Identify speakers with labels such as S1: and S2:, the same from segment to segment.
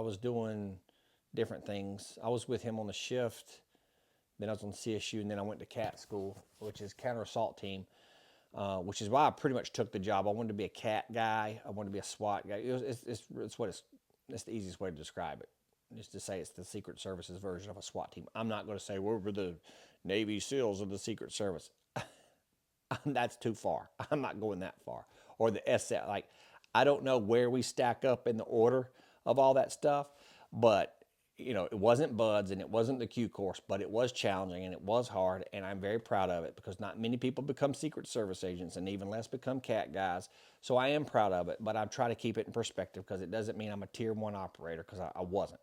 S1: I was doing different things. I was with him on the shift, then I was on CSU, and then I went to CAT school, which is counter assault team, which is why I pretty much took the job. I wanted to be a CAT guy. I wanted to be a SWAT guy. It's the easiest way to describe it. Just to say it's the Secret Service's version of a SWAT team. I'm not going to say we're the Navy SEALs of the Secret Service. That's too far. I'm not going that far. Or the SF. Like, I don't know where we stack up in the order of all that stuff, but it wasn't buds and it wasn't the Q course, but it was challenging and it was hard, and I'm very proud of it because not many people become Secret Service agents and even less become CAT guys. So I am proud of it, but I try to keep it in perspective because it doesn't mean I'm a tier 1 operator, because I wasn't.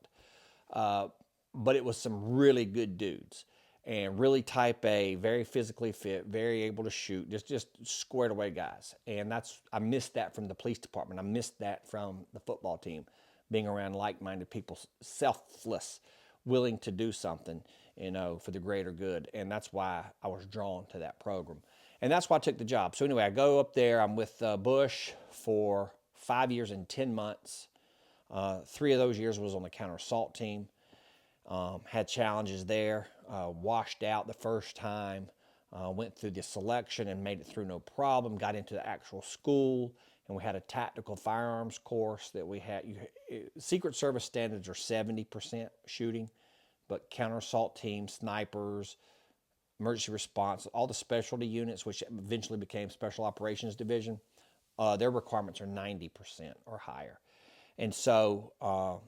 S1: But it was some really good dudes and really type A, very physically fit, very able to shoot, just squared away guys. And I missed that from the police department. I missed that from the football team, being around like-minded people, selfless, willing to do something, for the greater good. And that's why I was drawn to that program. And that's why I took the job. So anyway, I go up there. I'm with Bush for 5 years and 10 months. 3 of those years was on the counter assault team. Had challenges there. Washed out the first time. Went through the selection and made it through no problem. Got into the actual school, and we had a tactical firearms course that we had. Secret Service standards are 70% shooting, but counter assault teams, snipers, emergency response, all the specialty units, which eventually became Special Operations Division, their requirements are 90% or higher. And so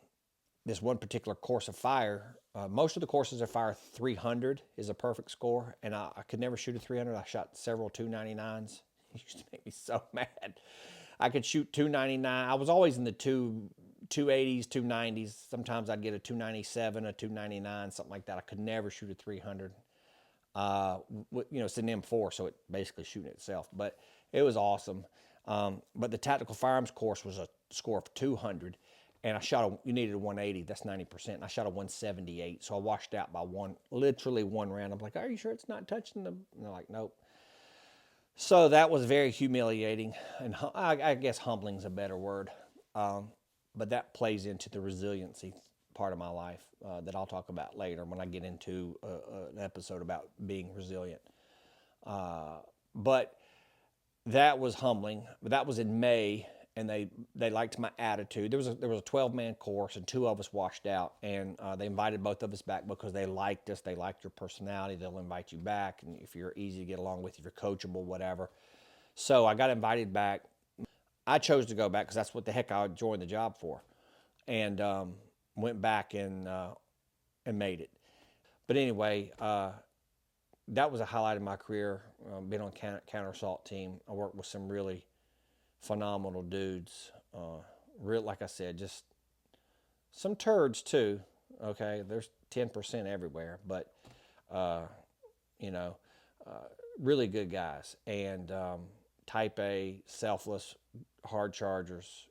S1: this one particular course of fire, most of the courses of fire, 300 is a perfect score, and I could never shoot a 300. I shot several 299s. It used to make me so mad. I could shoot 299. I was always in the 280s, 290s. Sometimes I'd get a 297, a 299, something like that. I could never shoot a 300. It's an M4, so it basically shooting itself. But it was awesome. But the tactical firearms course was a score of 200, and you needed a 180. That's 90%. And I shot a 178, so I washed out by literally one round. I'm like, are you sure it's not touching them? And they're like, nope. So that was very humiliating, and I guess humbling is a better word. But that plays into the resiliency part of my life that I'll talk about later when I get into an episode about being resilient. But that was humbling. But that was in May, and they liked my attitude. There was a 12-man course, and 2 of us washed out, and they invited both of us back because they liked us. They liked your personality. They'll invite you back, and if you're easy to get along with, if you're coachable, whatever. So I got invited back. I chose to go back because that's what the heck I joined the job for, and went back and made it. But anyway, that was a highlight of my career. Been on counter assault team. I worked with some really phenomenal dudes. Like I said, just some turds too. Okay, there's 10% everywhere, but really good guys, and type A, selfless, hard chargers.